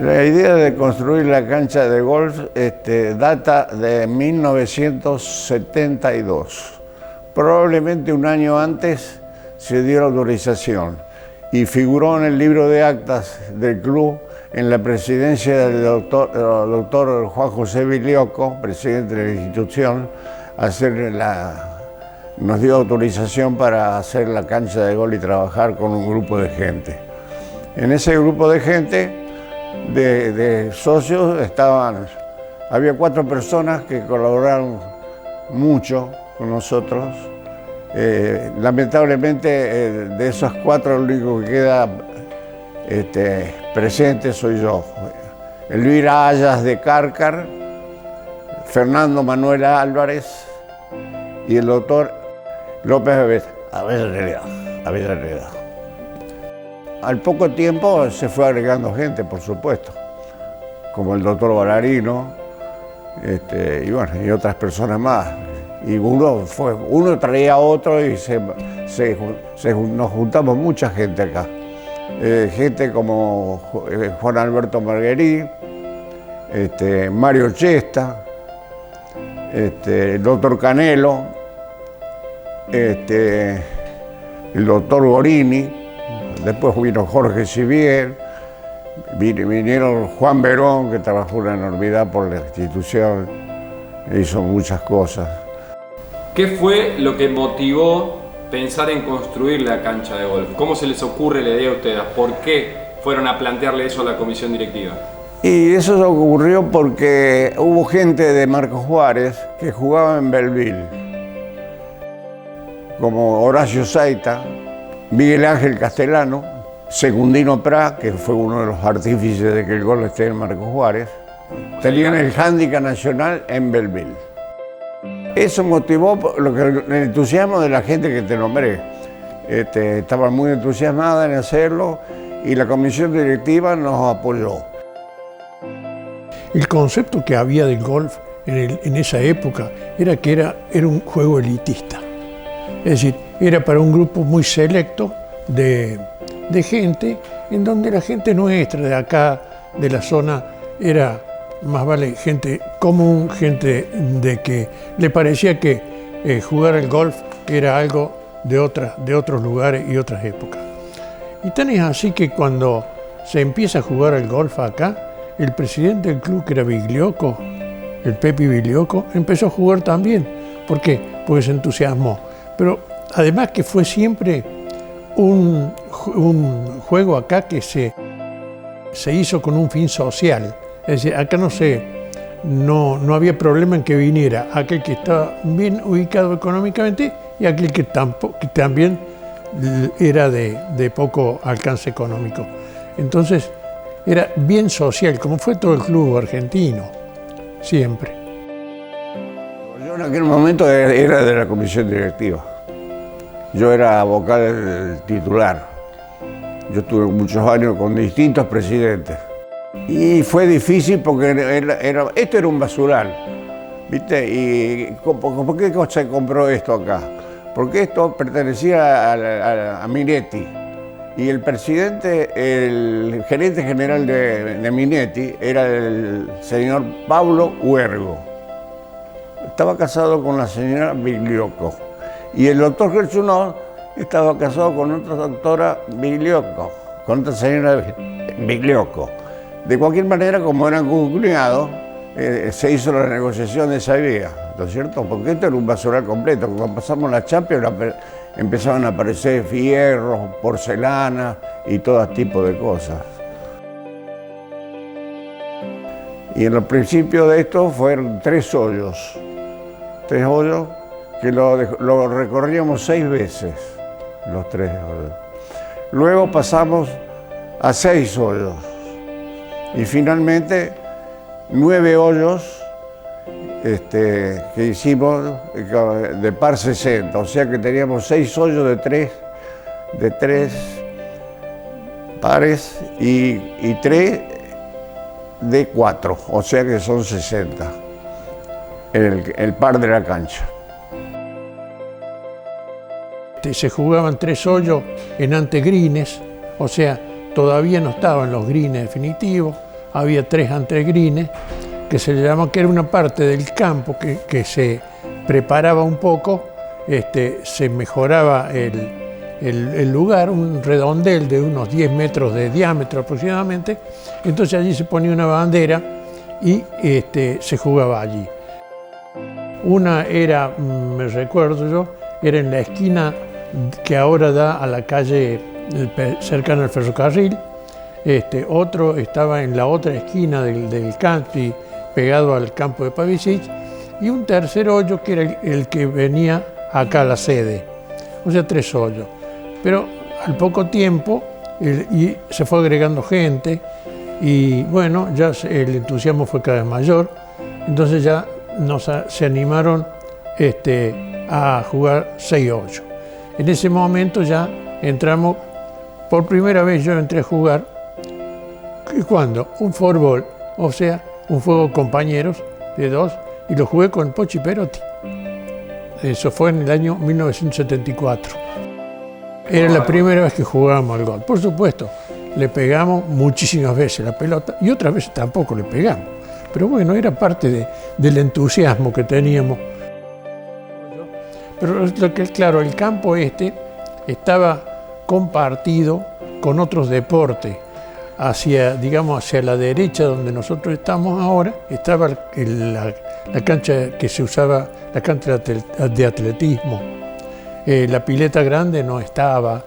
La idea de construir la cancha de golf data de 1972. Probablemente un año antes se dio la autorización y figuró en el libro de actas del club en la presidencia del doctor Juan José Biglioco, presidente de la institución, nos dio autorización para hacer la cancha de golf y trabajar con un grupo de gente. En ese grupo de gente, de socios, había 4 personas que colaboraron mucho con nosotros. Lamentablemente, de esos 4, el único que queda presente soy yo. Elvira Ayas de Cárcar, Fernando Manuel Álvarez y el doctor López Avellaneda. Al poco tiempo se fue agregando gente, por supuesto, como el doctor Balarino y otras personas más. Y uno traía a otro y nos juntamos mucha gente acá. Gente como Juan Alberto Marguerí, Mario Chesta, el doctor Canelo, el doctor Gorini. Después vino Jorge Sivier, vinieron Juan Verón, que trabajó una enormidad por la institución, hizo muchas cosas. ¿Qué fue lo que motivó pensar en construir la cancha de golf? ¿Cómo se les ocurre la idea a ustedes? ¿Por qué fueron a plantearle eso a la comisión directiva? Y eso se ocurrió porque hubo gente de Marcos Juárez que jugaba en Belleville, como Horacio Saita, Miguel Ángel Castellano, Secundino Prat, que fue uno de los artífices de que el golf esté en Marcos Juárez, tenían el handicap nacional en Belleville. Eso motivó el entusiasmo de la gente que te nombré. Estaban muy entusiasmadas en hacerlo y la comisión directiva nos apoyó. El concepto que había del golf en esa época era que era un juego elitista. Es decir, era para un grupo muy selecto de gente, en donde la gente nuestra, de acá, de la zona, era más vale gente común, gente de que le parecía que jugar al golf era algo de otros lugares y otras épocas. Y tan es así que cuando se empieza a jugar al golf acá, el presidente del club, que era Biglioco, el Pepi Biglioco, empezó a jugar también. ¿Por qué? Porque se entusiasmó. Pero además que fue siempre un juego acá que se hizo con un fin social. Es decir, acá no había problema en que viniera aquel que estaba bien ubicado económicamente y aquel que también era de poco alcance económico. Entonces era bien social, como fue todo el club argentino, siempre. Yo en aquel momento era de la comisión directiva. Yo era vocal titular. Yo tuve muchos años con distintos presidentes. Y fue difícil porque esto era un basural, ¿viste? ¿Y por qué se compró esto acá? Porque esto pertenecía a Minetti. Y el presidente, el gerente general de Minetti era el señor Pablo Huergo. Estaba casado con la señora Biglioco. Y el doctor Gershunov estaba casado con otra doctora Biglioco, con otra señora Biglioco. De cualquier manera, como eran cuñados, se hizo la negociación de esa vía, ¿no es cierto? Porque esto era un basural completo. Cuando pasamos la Champions empezaban a aparecer fierros, porcelana y todo tipo de cosas. Y en los principios de esto fueron 3 hoyos. 3 hoyos que lo recorríamos 6 veces, los 3 hoyos. Luego pasamos a 6 hoyos. Y finalmente 9 hoyos que hicimos de par 60, o sea que teníamos 6 hoyos de 3 pares y 3 de 4, o sea que son 60 el par de la cancha. Se jugaban 3 hoyos en antegrines, o sea, todavía no estaban los grines definitivos. había 3 antregrines, que se le llamaba, que era una parte del campo que se preparaba un poco, se mejoraba el lugar, un redondel de unos 10 metros de diámetro aproximadamente. Entonces allí se ponía una bandera y se jugaba allí. Una era, me recuerdo yo, era en la esquina que ahora da a la calle cercana al ferrocarril. Otro estaba en la otra esquina del country, pegado al campo de Pavicic, y un tercer hoyo que era el que venía acá a la sede. O sea, 3 hoyos. Pero al poco tiempo y se fue agregando gente y bueno, ya el entusiasmo fue cada vez mayor. Entonces ya se animaron a jugar 6 hoyos. En ese momento ya entramos, por primera vez yo entré a jugar, ¿cuándo? Un fútbol, o sea, un juego compañeros de 2, y lo jugué con Pochi Perotti. Eso fue en el año 1974. Era la primera vez que jugábamos al golf. Por supuesto, le pegamos muchísimas veces la pelota y otras veces tampoco le pegamos. Pero bueno, era parte del entusiasmo que teníamos. Pero claro, el campo estaba compartido con otros deportes. Hacia la derecha donde nosotros estamos ahora, estaba la cancha que se usaba, la cancha de atletismo. La pileta grande no estaba.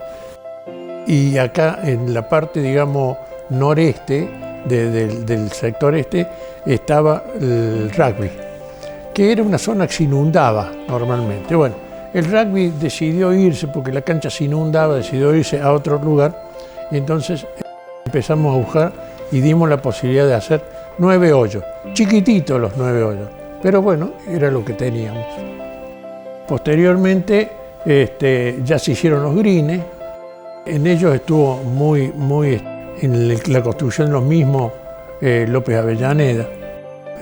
Y acá en la parte, digamos, noreste del sector estaba el rugby, que era una zona que se inundaba normalmente. Bueno, el rugby decidió irse porque la cancha se inundaba, decidió irse a otro lugar, y entonces empezamos a buscar y dimos la posibilidad de hacer 9 hoyos, chiquititos los 9 hoyos, pero bueno, era lo que teníamos. Posteriormente ya se hicieron los greens, en ellos estuvo muy en la construcción los mismos López Avellaneda.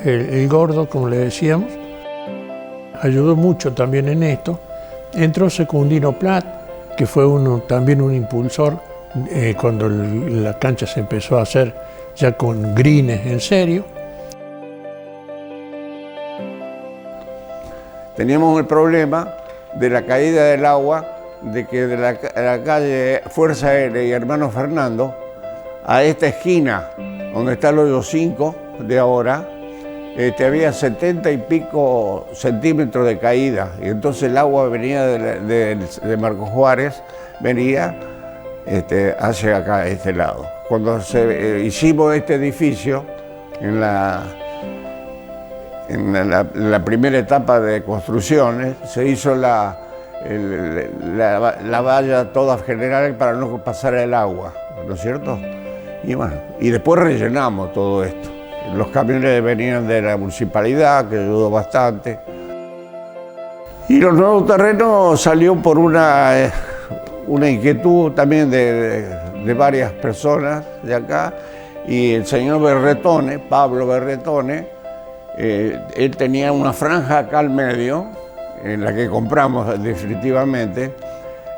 El gordo, como le decíamos, ayudó mucho también en esto. Entró Secundino Plat, que fue también un impulsor cuando la cancha se empezó a hacer ya con greens en serio. Teníamos el problema de la caída del agua, de que de la calle Fuerza Aérea y Hermano Fernando a esta esquina donde está el hoyo 5 de ahora, había 70 y pico centímetros de caída, y entonces el agua venía de Marcos Juárez, venía hacia acá, a este lado. Cuando hicimos este edificio, en la primera etapa de construcciones, se hizo la valla toda general para no pasar el agua, ¿no es cierto? Y bueno, y después rellenamos todo esto. Los camiones venían de la municipalidad, que ayudó bastante. Y los nuevos terrenos salió por una inquietud también de varias personas de acá, y el señor Berretone, Pablo Berretone, él tenía una franja acá al medio, en la que compramos definitivamente,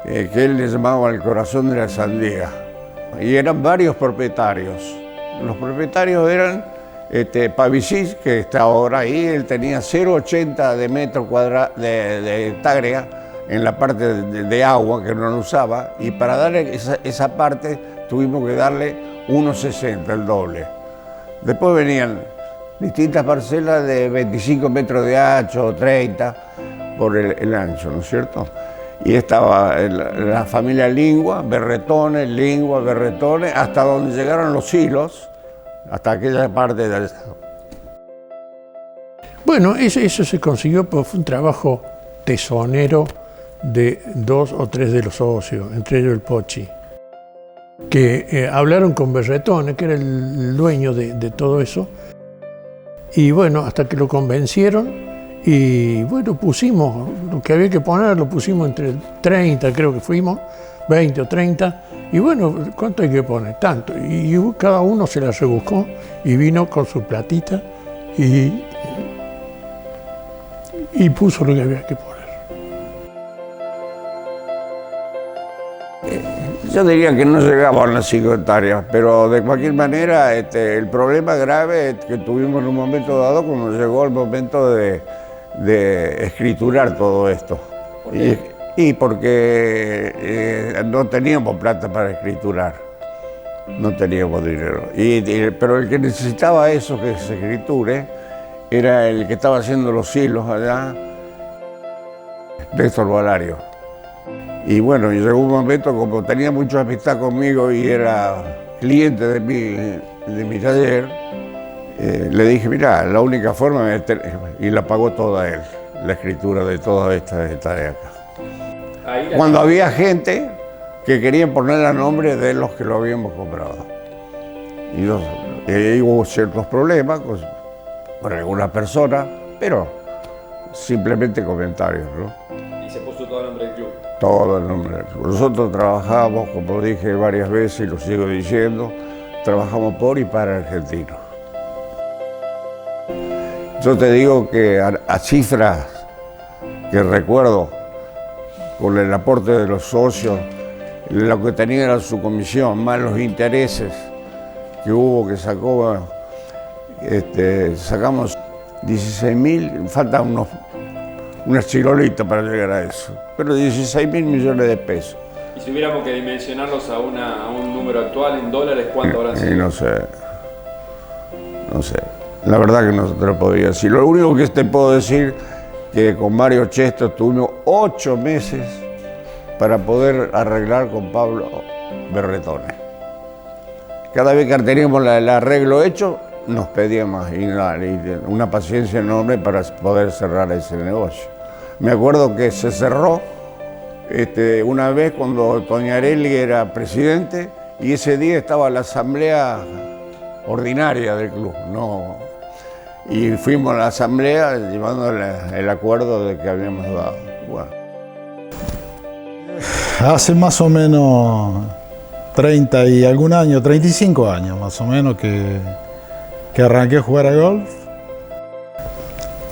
que él le llamaba el corazón de la sandía. Y eran varios propietarios. Los propietarios eran Pavicic, que está ahora ahí, él tenía 0,80 de metro cuadrado de hectárea en la parte de agua que no lo usaba, y para darle esa parte tuvimos que darle 1,60, el doble. Después venían distintas parcelas de 25 metros de ancho, 30 por el ancho, ¿no es cierto? Y estaba la familia Lingua, Berretone, hasta donde llegaron los hilos, hasta aquella parte del... Bueno, eso se consiguió, pues fue un trabajo tesonero de 2 o 3 de los socios, entre ellos el Pochi, que hablaron con Berretone, que era el dueño de todo eso, y bueno, hasta que lo convencieron. Y bueno, pusimos lo que había que poner, lo pusimos entre 30, creo que fuimos, 20 o 30. Y bueno, ¿cuánto hay que poner? Tanto. Y cada uno se la rebuscó y vino con su platita y puso lo que había que poner. Yo diría que no llegaban a las 5 hectáreas, pero de cualquier manera el problema grave que tuvimos en un momento dado cuando llegó el momento de escriturar todo esto. ¿Por qué? Y porque no teníamos plata para escriturar, no teníamos dinero. Pero el que necesitaba eso, que se escriture, era el que estaba haciendo los hilos allá, Néstor Valario. Y bueno, llegó un momento, como tenía mucha amistad conmigo y era cliente de mi taller, le dije, mira, la única forma es y la pagó toda él, la escritura de todas estas tareas acá. Cuando había gente que quería poner a nombre de los que lo habíamos comprado. Y hubo ciertos problemas con algunas personas, pero simplemente comentarios, ¿no? Y se puso todo el nombre del club. Todo el nombre del club. Nosotros trabajamos, como dije varias veces y lo sigo diciendo, trabajamos por y para argentinos. Yo te digo que a cifras que recuerdo, con el aporte de los socios, lo que tenía era su comisión, más los intereses que hubo, que sacó, sacamos 16.000, faltan unas chirolitas para llegar a eso, pero 16.000 millones de pesos. Y si hubiéramos que dimensionarlos a un número actual en dólares, ¿cuánto habrán sido? No sé, la verdad que no te lo podría decir. Lo único que te puedo decir que con Mario Chesto tuvimos 8 meses para poder arreglar con Pablo Berretone. Cada vez que teníamos el arreglo hecho, nos pedía más y una paciencia enorme para poder cerrar ese negocio. Me acuerdo que se cerró una vez cuando Toñarelli era presidente y ese día estaba la asamblea ordinaria del club, ¿no? Y fuimos a la asamblea llevando el acuerdo de que habíamos dado. Bueno. Hace más o menos 30 y algún año, 35 años más o menos que arranqué a jugar al golf.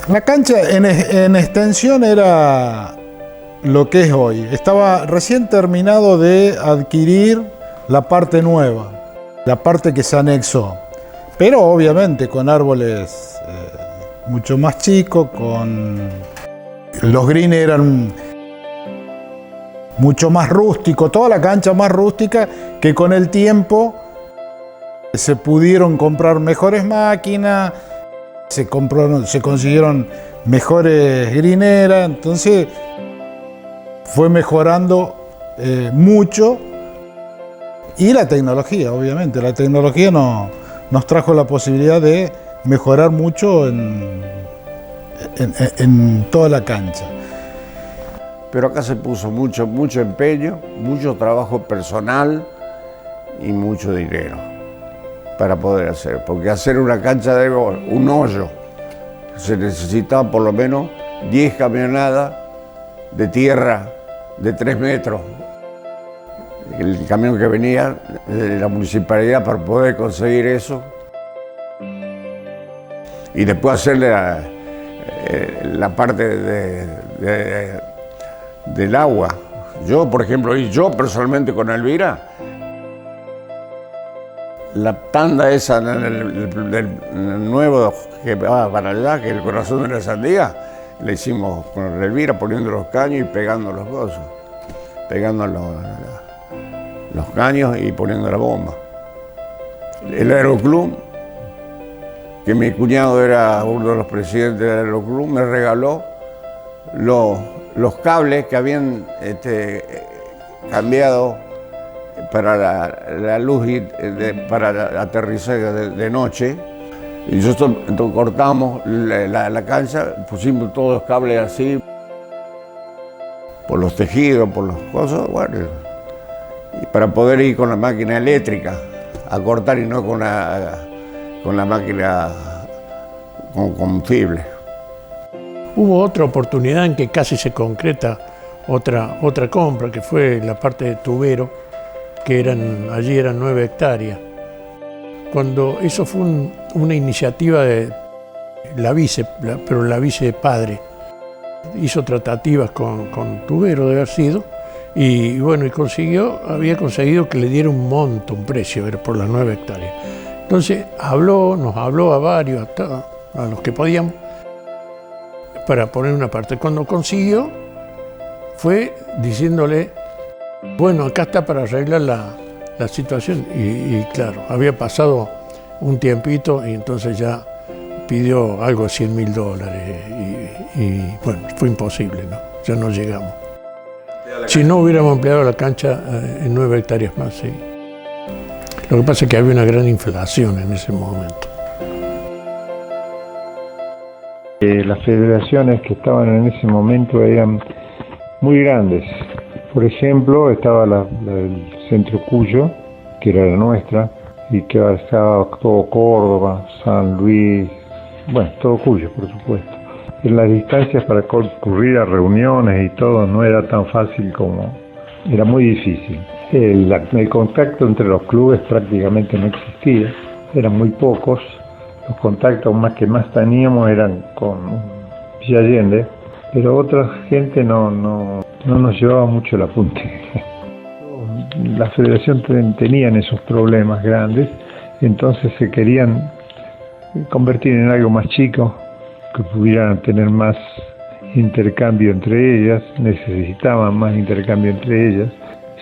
La cancha en extensión era lo que es hoy. Estaba recién terminado de adquirir la parte nueva, la parte que se anexó. Pero obviamente con árboles mucho más chicos, los greens eran mucho más rústicos, toda la cancha más rústica, que con el tiempo se pudieron comprar mejores máquinas, se consiguieron mejores greeneras, entonces fue mejorando mucho. Y la tecnología, obviamente, la tecnología nos trajo la posibilidad de mejorar mucho en toda la cancha. Pero acá se puso mucho empeño, mucho trabajo personal y mucho dinero para poder hacer. Porque hacer una cancha de golf, un hoyo, se necesitaba por lo menos 10 camionadas de tierra de 3 metros. El camión que venía de la municipalidad para poder conseguir eso. Y después hacerle la parte del agua. Yo, por ejemplo, y yo personalmente con Elvira, la tanda esa del nuevo que va para allá, que es el corazón de la sandía, le hicimos con Elvira poniendo los caños y pegando los cosas, pegando los caños y poniendo la bomba. El aeroclub, que mi cuñado era uno de los presidentes del aeroclub, me regaló los cables que habían cambiado para la luz para el aterrizaje de noche. Y nosotros cortamos la cancha, pusimos todos los cables así, por los tejidos, por las cosas, bueno, y para poder ir con la máquina eléctrica a cortar y no con la máquina con combustible. Hubo otra oportunidad en que casi se concreta otra compra, que fue la parte de Tubero, que allí eran 9 hectáreas. Cuando eso fue una iniciativa de la vice padre, hizo tratativas con Tubero de haber sido, Y bueno, había conseguido que le diera un monto, un precio, era por las 9 hectáreas. Entonces nos habló a varios, a los que podíamos, para poner una parte. Cuando consiguió, fue diciéndole, bueno, acá está para arreglar la situación. Y claro, había pasado un tiempito y entonces ya pidió algo de $100.000. Y bueno, fue imposible, ¿no? Ya no llegamos. Si no hubiéramos ampliado la cancha en 9 hectáreas más, sí. Lo que pasa es que había una gran inflación en ese momento. Las federaciones que estaban en ese momento eran muy grandes. Por ejemplo, estaba la del Centro Cuyo, que era la nuestra, y que estaba todo Córdoba, San Luis, bueno, todo Cuyo, por supuesto. En las distancias para concurrir a reuniones y todo no era tan fácil era muy difícil. El contacto entre los clubes prácticamente no existía, eran muy pocos. Los contactos más teníamos eran con Villa Allende, pero otra gente no nos llevaba mucho el apunte. La federación tenían esos problemas grandes, entonces se querían convertir en algo más chico, que pudieran tener más intercambio entre ellas, necesitaban más intercambio entre ellas.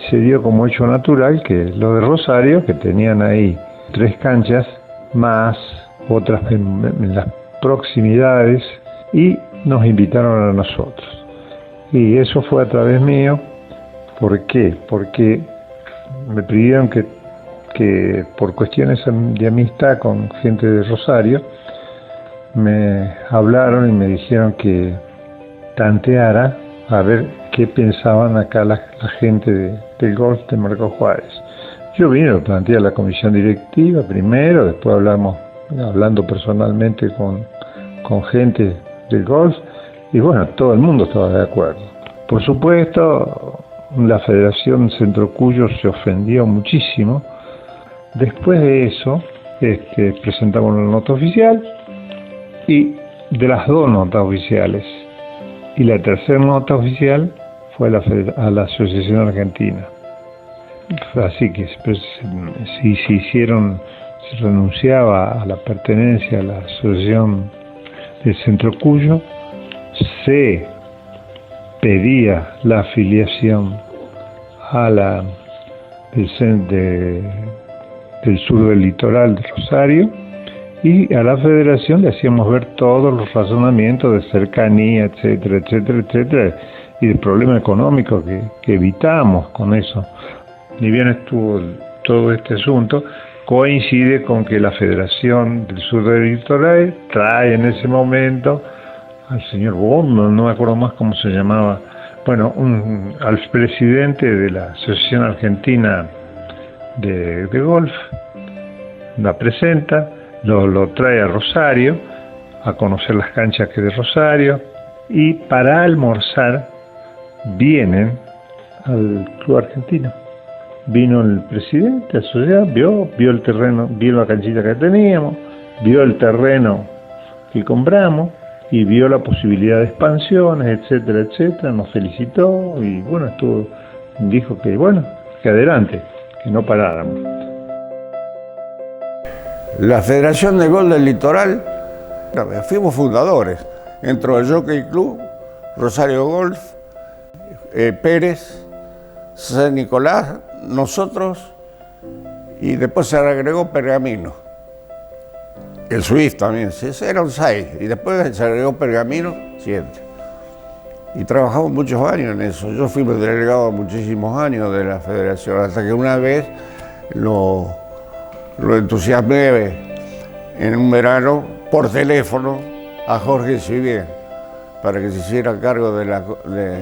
Se dio como hecho natural que lo de Rosario, que tenían ahí 3 canchas, más otras en las proximidades, y nos invitaron a nosotros. Y eso fue a través mío. ¿Por qué? Porque me pidieron que por cuestiones de amistad con gente de Rosario, me hablaron y me dijeron que tanteara a ver qué pensaban acá la gente del golf de Marcos Juárez. Yo vine, lo planteé a la comisión directiva primero, después hablando personalmente con gente del golf, y bueno, todo el mundo estaba de acuerdo. Por supuesto, la Federación Centro Cuyo se ofendió muchísimo. Después de eso, presentamos una nota oficial, y de las 2 notas oficiales, y la tercera nota oficial fue a la Asociación Argentina. Así que se renunciaba a la pertenencia a la Asociación del Centro Cuyo, se pedía la afiliación a del sur del litoral de Rosario, y a la federación le hacíamos ver todos los razonamientos de cercanía, etcétera, etcétera, etcétera, y el problema económico que evitamos con eso. Ni bien estuvo todo este asunto, coincide con que la Federación del Sur del Litoral trae en ese momento al señor Bond, no me acuerdo más cómo se llamaba, bueno, al presidente de la Asociación Argentina de Golf, la presenta, lo trae a Rosario, a conocer las canchas que de Rosario, y para almorzar vienen al Club Argentino. Vino el presidente a su ciudad, vio el terreno, vio la canchita que teníamos, vio el terreno que compramos y vio la posibilidad de expansiones, etcétera, etcétera. Nos felicitó y bueno, dijo que adelante, que no paráramos. La Federación de Golf del Litoral, fuimos fundadores. Entró el Jockey Club, Rosario Golf, Pérez, San Nicolás, nosotros, y después se agregó Pergamino. El Swift también, eran 6, y después se agregó Pergamino, 7. Y trabajamos muchos años en eso. Yo fui delegado muchísimos años de la federación, hasta que una vez lo entusiasmé en un verano por teléfono a Jorge Sivier para que se hiciera cargo de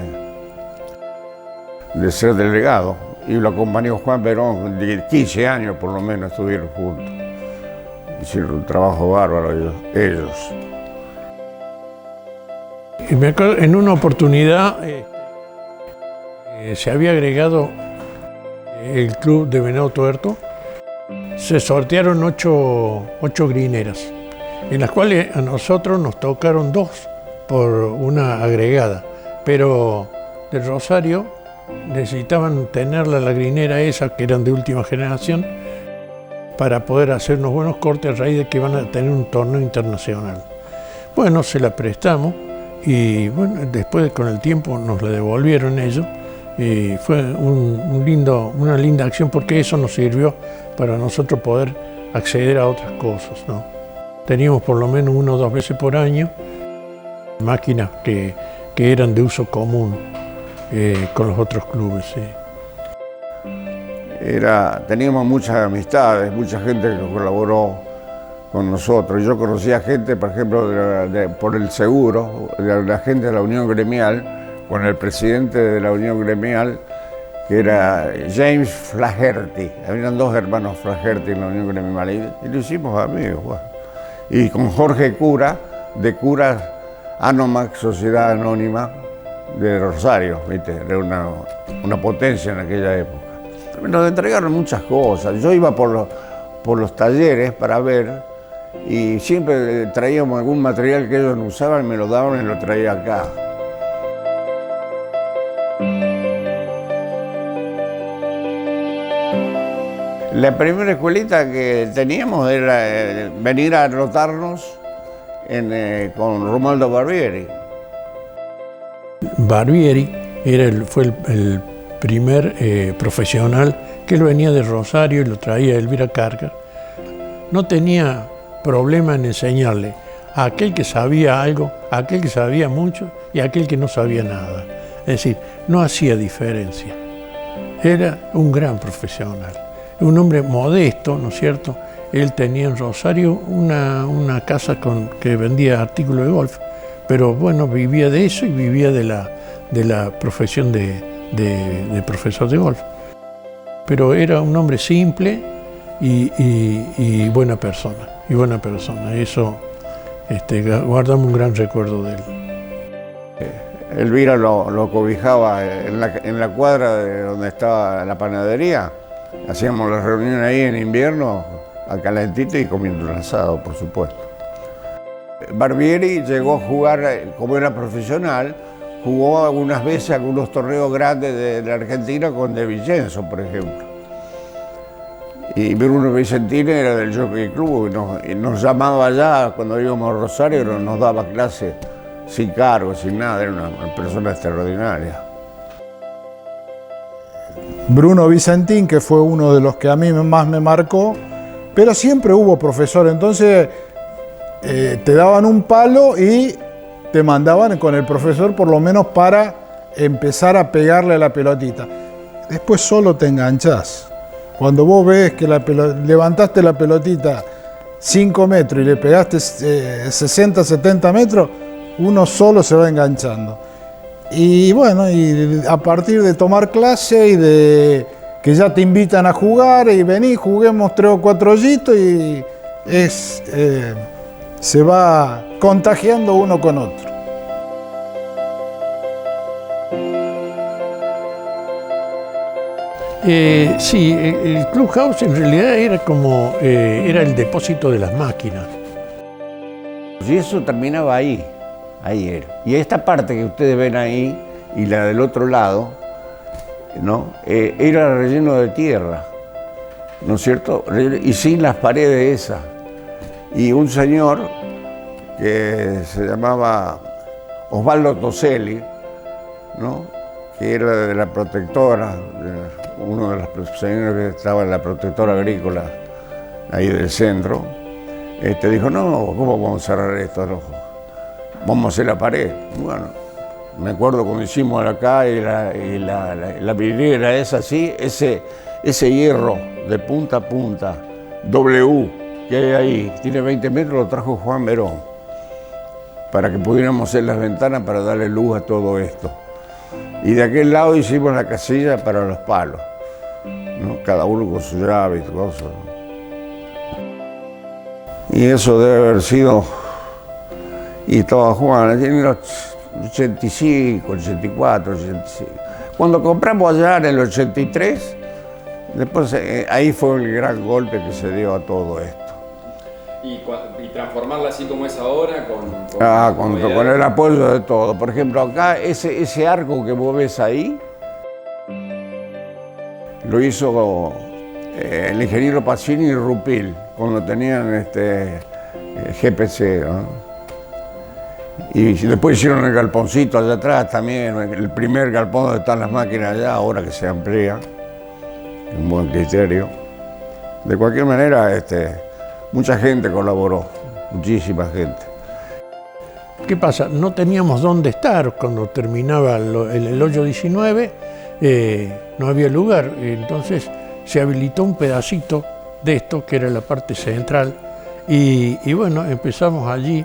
ser delegado, y lo acompañó Juan Perón, de 15 años por lo menos estuvieron juntos. Hicieron un trabajo bárbaro ellos. Y me acuerdo, en una oportunidad se había agregado el club de Venado Tuerto. Se sortearon 8 grineras, en las cuales a nosotros nos tocaron 2 por una agregada, pero del Rosario necesitaban tener la lagrinera esa, que eran de última generación, para poder hacer unos buenos cortes a raíz de que van a tener un torneo internacional. Bueno, se la prestamos y bueno, después con el tiempo nos la devolvieron ellos. Y fue una linda acción, porque eso nos sirvió para nosotros poder acceder a otras cosas, ¿no? Teníamos por lo menos 1 o 2 veces por año máquinas que eran de uso común con los otros clubes. Sí. Teníamos muchas amistades, mucha gente que colaboró con nosotros. Yo conocía gente, por ejemplo, por el seguro, de la gente de la Unión Gremial, con el presidente de la Unión Gremial, que era James Flaherty. Habían 2 hermanos Flaherty en la Unión Gremial y lo hicimos amigos. Bueno. Y con Jorge Cura, de Curas Anomac, Sociedad Anónima de Rosario, ¿viste? Era una potencia en aquella época. Nos entregaron muchas cosas. Yo iba por los talleres para ver y siempre traíamos algún material que ellos no usaban, me lo daban y lo traía acá. La primera escuelita que teníamos era venir a anotarnos con Romualdo Barbieri. Barbieri fue el primer profesional que él venía de Rosario y lo traía Elvira Carga. No tenía problema en enseñarle a aquel que sabía algo, a aquel que sabía mucho y a aquel que no sabía nada. Es decir, no hacía diferencia. Era un gran profesional. Un hombre modesto, ¿no es cierto? Él tenía en Rosario una casa que vendía artículos de golf, pero bueno, vivía de eso y vivía de la profesión de profesor de golf. Pero era un hombre simple y buena persona. Eso, guardamos un gran recuerdo de él. Elvira lo cobijaba en la cuadra de donde estaba la panadería. Hacíamos las reuniones ahí en invierno, a calentito y comiendo un asado, por supuesto. Barbieri llegó a jugar, como era profesional, jugó algunas veces algunos torneos grandes de la Argentina con De Vicenzo, por ejemplo. Y Bruno Vicentini era del Jockey Club y nos llamaba allá cuando íbamos a Rosario, nos daba clases sin cargo, sin nada, era una persona extraordinaria. Bruno Vicentín, que fue uno de los que a mí más me marcó, pero siempre hubo profesor, entonces te daban un palo y te mandaban con el profesor por lo menos para empezar a pegarle a la pelotita. Después solo te enganchás. Cuando vos ves que levantaste la pelotita 5 metros y le pegaste 60, 70 metros, uno solo se va enganchando. Y bueno, y a partir de tomar clase y de que ya te invitan a jugar y vení, juguemos 3 o 4 hoyitos y se va contagiando uno con otro. Sí, el Clubhouse en realidad era el depósito de las máquinas. Y eso terminaba ahí era. Y esta parte que ustedes ven ahí y la del otro lado, ¿no? Era relleno de tierra, ¿no es cierto? Y sin las paredes esas. Y un señor que se llamaba Osvaldo Toselli, ¿no? Que era de la protectora, uno de los señores que estaba en la protectora agrícola ahí del centro, dijo, no, ¿cómo vamos a cerrar esto? No, vamos a hacer la pared. Bueno, me acuerdo cuando hicimos acá y la vidriera es así, ese hierro de punta a punta, W, que hay ahí, tiene 20 metros, lo trajo Juan Verón, para que pudiéramos hacer las ventanas para darle luz a todo esto. Y de aquel lado hicimos la casilla para los palos, ¿no? Cada uno con su llave y cosas. Y eso debe haber sido, y estaba Juan, en los 85, 84, 85. Cuando compramos allá en el 83, después ahí fue el gran golpe que se dio a todo esto. Y transformarla así como es ahora con el apoyo de todo. Por ejemplo, acá ese arco que vos ves ahí, lo hizo el ingeniero Pacini y Rupil, cuando tenían GPC, ¿no? Y después hicieron el galponcito allá atrás también, el primer galpón donde están las máquinas allá, ahora que se amplía, un buen criterio. De cualquier manera, mucha gente colaboró, muchísima gente. ¿Qué pasa? No teníamos dónde estar cuando terminaba el hoyo 19, no había lugar, entonces se habilitó un pedacito de esto, que era la parte central, y bueno, empezamos allí.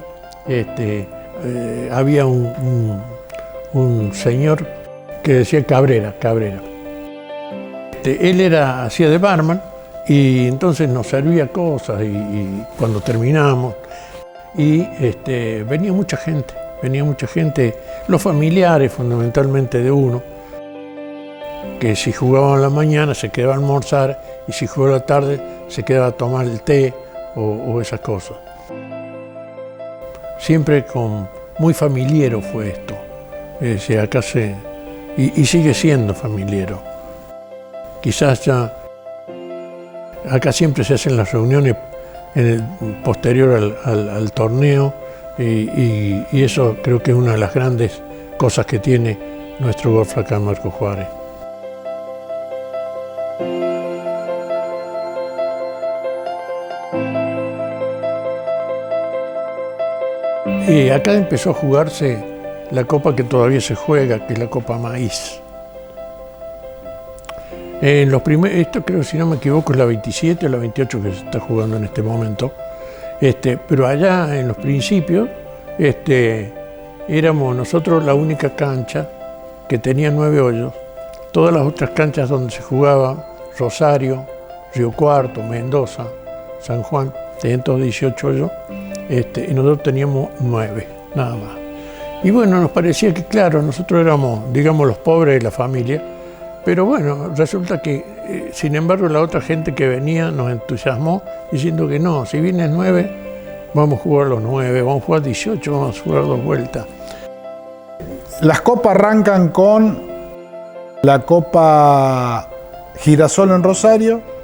Había un señor que decía Cabrera. Él hacía de barman y entonces nos servía cosas y cuando terminábamos y venía mucha gente, los familiares fundamentalmente de uno, que si jugaban a la mañana se quedaba a almorzar y si jugaba a la tarde se quedaba a tomar el té o esas cosas. Siempre muy familiero fue esto. Acá y sigue siendo familiero. Quizás ya acá siempre se hacen las reuniones posterior al torneo y eso creo que es una de las grandes cosas que tiene nuestro golf acá en Marcos Juárez. Y acá empezó a jugarse la copa que todavía se juega, que es la Copa Maíz. Esto creo, si no me equivoco, es la 27 o la 28 que se está jugando en este momento. Pero allá en los principios éramos nosotros la única cancha que tenía 9 hoyos. Todas las otras canchas donde se jugaba, Rosario, Río Cuarto, Mendoza, San Juan, tenían todos 18 hoyos. Y nosotros teníamos 9, nada más. Y bueno, nos parecía que, claro, nosotros éramos, digamos, los pobres de la familia, pero bueno, resulta que, sin embargo, la otra gente que venía nos entusiasmó diciendo que no, si vienes 9, vamos a jugar los 9, vamos a jugar 18, vamos a jugar 2 vueltas. Las copas arrancan con la Copa Girasol en Rosario,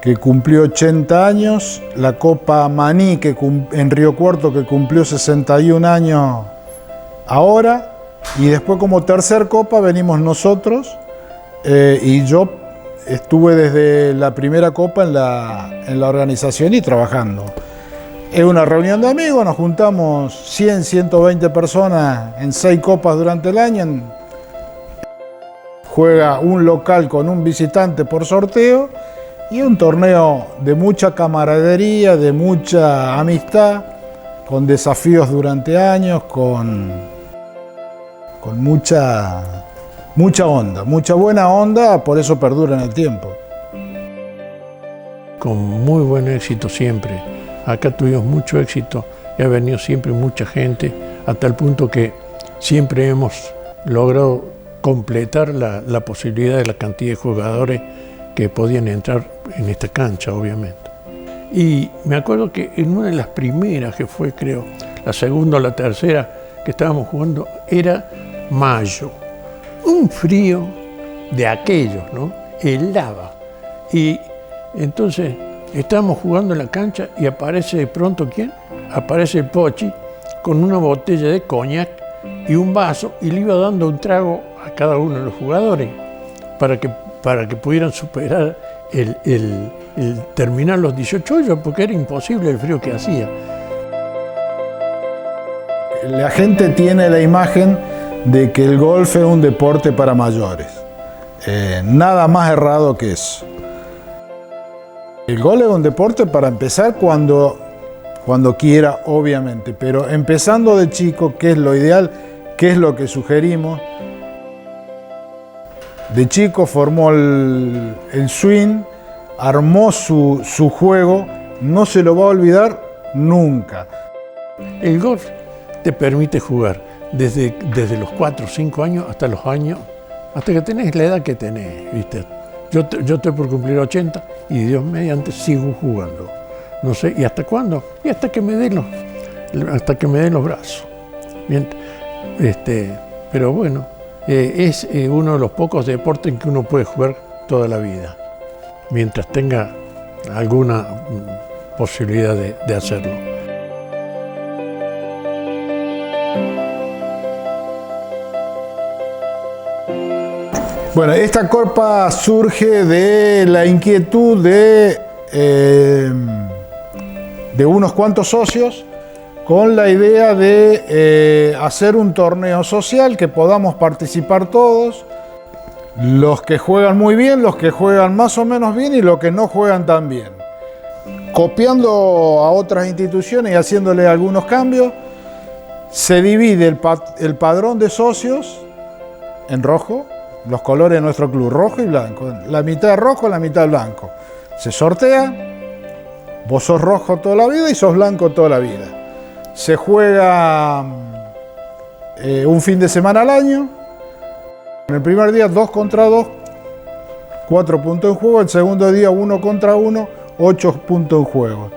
que cumplió 80 años, la Copa Maní en Río Cuarto, que cumplió 61 años ahora, y después como tercer copa venimos nosotros, y yo estuve desde la primera copa en la organización y trabajando. Es una reunión de amigos, nos juntamos 100, 120 personas en 6 copas durante el año, juega un local con un visitante por sorteo, y un torneo de mucha camaradería, de mucha amistad, con desafíos durante años, con mucha onda, mucha buena onda, por eso perdura en el tiempo. Con muy buen éxito siempre. Acá tuvimos mucho éxito y ha venido siempre mucha gente, hasta el punto que siempre hemos logrado completar la posibilidad de la cantidad de jugadores que podían entrar en esta cancha, obviamente. Y me acuerdo que en una de las primeras, que fue creo la segunda o la tercera que estábamos jugando, era mayo. Un frío de aquellos, ¿no? Helaba. Y entonces estábamos jugando en la cancha y aparece de pronto, ¿quién? Aparece el Pochi con una botella de coñac y un vaso y le iba dando un trago a cada uno de los jugadores para que pudieran superar el terminar los 18 hoyos, porque era imposible el frío que hacía. La gente tiene la imagen de que el golf es un deporte para mayores. Nada más errado que eso. El golf es un deporte para empezar cuando quiera, obviamente, pero empezando de chico, que es lo ideal, que es lo que sugerimos. De chico formó el swing, armó su juego, no se lo va a olvidar nunca. El golf te permite jugar desde los 4 o 5 años hasta los años, hasta que tenés la edad que tenés, ¿viste? Yo estoy por cumplir 80 y Dios mediante sigo jugando. No sé, ¿y hasta cuándo? Y hasta que me den los brazos. Bien, pero bueno, es uno de los pocos deportes en que uno puede jugar toda la vida, mientras tenga alguna posibilidad de hacerlo. Bueno, esta copa surge de la inquietud de unos cuantos socios con la idea de hacer un torneo social que podamos participar todos, los que juegan muy bien, los que juegan más o menos bien y los que no juegan tan bien. Copiando a otras instituciones y haciéndole algunos cambios, se divide el padrón de socios en rojo, los colores de nuestro club, rojo y blanco, la mitad rojo, la mitad blanco. Se sortea, vos sos rojo toda la vida y sos blanco toda la vida. Se juega un fin de semana al año. En el primer día 2 contra 2, 4 puntos en juego. El segundo día 1 contra 1, 8 puntos en juego.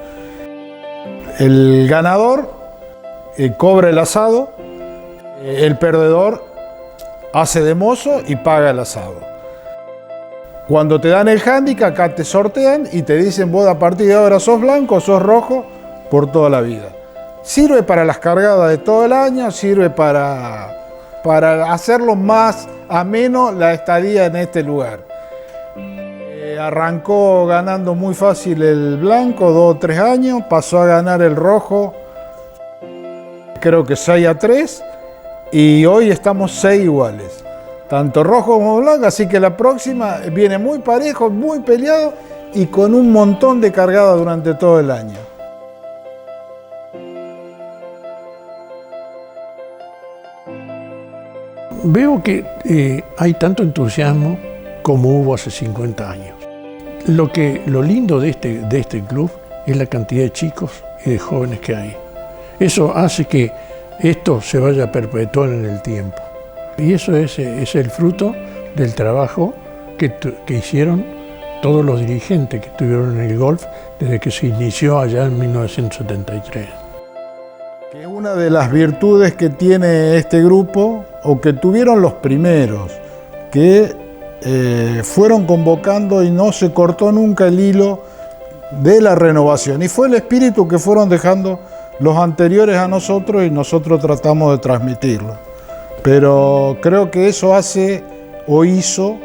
El ganador cobra el asado, el perdedor hace de mozo y paga el asado. Cuando te dan el handicap, acá te sortean y te dicen vos a partir de ahora sos blanco o sos rojo por toda la vida. Sirve para las cargadas de todo el año, sirve para hacerlo más ameno la estadía en este lugar. Arrancó ganando muy fácil el blanco, 2 o 3 años, pasó a ganar el rojo, creo que 6-3, y hoy estamos 6 iguales, tanto rojo como blanco, así que la próxima viene muy parejo, muy peleado y con un montón de cargadas durante todo el año. Veo que hay tanto entusiasmo como hubo hace 50 años. Lo lindo de este club es la cantidad de chicos y de jóvenes que hay. Eso hace que esto se vaya a perpetuar en el tiempo. Y eso es el fruto del trabajo que hicieron todos los dirigentes que estuvieron en el golf desde que se inició allá en 1973. Que una de las virtudes que tiene este grupo, o que tuvieron los primeros, que fueron convocando y no se cortó nunca el hilo de la renovación. Y fue el espíritu que fueron dejando los anteriores a nosotros y nosotros tratamos de transmitirlo. Pero creo que eso hace o hizo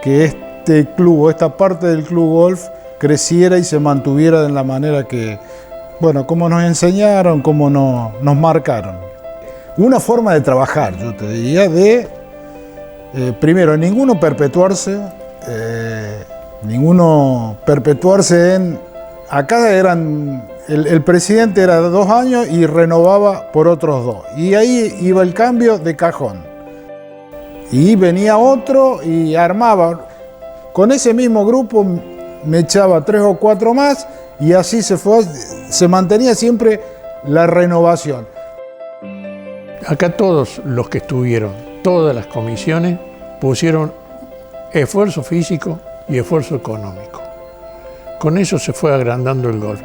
que este club o esta parte del club golf creciera y se mantuviera de la manera que, bueno, como nos enseñaron, como nos marcaron. Una forma de trabajar, yo te diría, primero, ninguno perpetuarse en... Acá el presidente era de 2 años y renovaba por otros 2. Y ahí iba el cambio de cajón. Y venía otro y armaba. Con ese mismo grupo me echaba 3 o 4 más y así se mantenía siempre la renovación. Acá todos los que estuvieron, todas las comisiones, pusieron esfuerzo físico y esfuerzo económico. Con eso se fue agrandando el golf.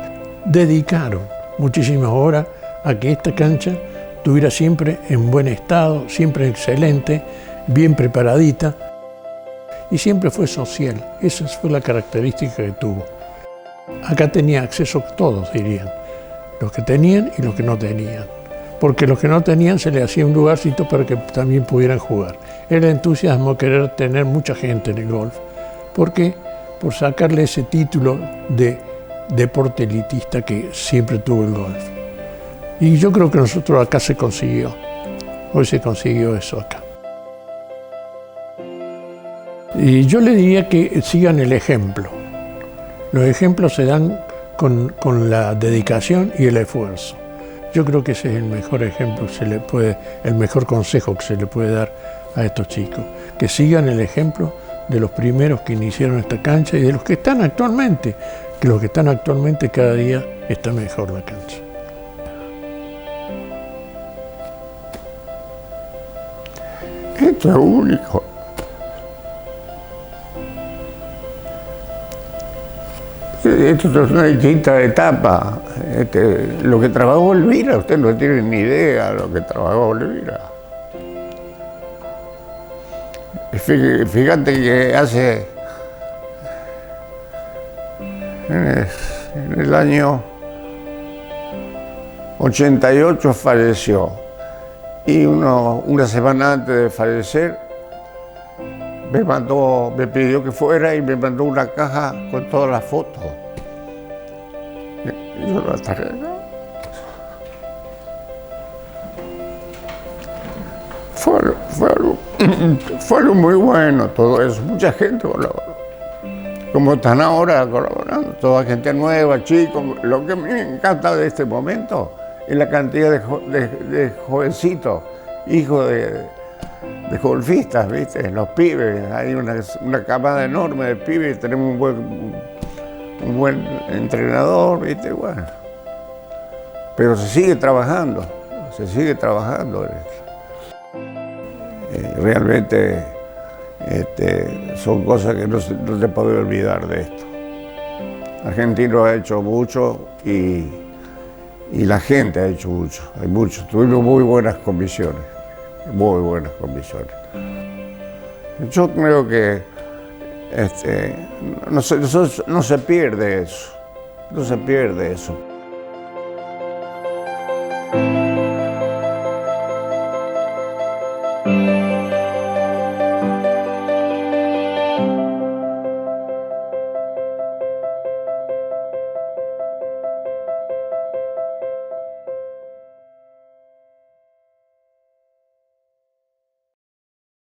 Dedicaron muchísimas horas a que esta cancha estuviera siempre en buen estado, siempre excelente, bien preparadita y siempre fue social. Esa fue la característica que tuvo. Acá tenía acceso todos, dirían, los que tenían y los que no tenían, porque los que no tenían se les hacía un lugarcito para que también pudieran jugar. Era el entusiasmo querer tener mucha gente en el golf. ¿Por qué? Por sacarle ese título de deporte elitista que siempre tuvo el golf. Y yo creo que nosotros acá se consiguió. Hoy se consiguió eso acá. Y yo le diría que sigan el ejemplo. Los ejemplos se dan con la dedicación y el esfuerzo. Yo creo que ese es el mejor ejemplo, el mejor consejo que se le puede dar a estos chicos. Que sigan el ejemplo de los primeros que iniciaron esta cancha y de los que están actualmente. Que los que están actualmente cada día está mejor la cancha. Esto es único. Esto es una distinta etapa. Lo que trabajó Elvira, usted no tiene ni idea de lo que trabajó Elvira. Fíjate que En el año 88 falleció y una semana antes de fallecer me pidió que fuera y me mandó una caja con todas las fotos. Y yo la traje. Fue algo muy bueno todo eso. Mucha gente colaboró. Como están ahora colaborando, toda gente nueva, chicos. Lo que me encanta de este momento es la cantidad de jovencitos, hijos de golfistas, ¿viste? Los pibes, hay una camada enorme de pibes, tenemos un buen entrenador, ¿viste? Bueno. Pero se sigue trabajando en esto. Realmente son cosas que no se puede olvidar de esto. Argentina ha hecho mucho y la gente ha hecho mucho. Hay mucho. Tuvimos muy buenas condiciones. Yo creo que no se pierde eso.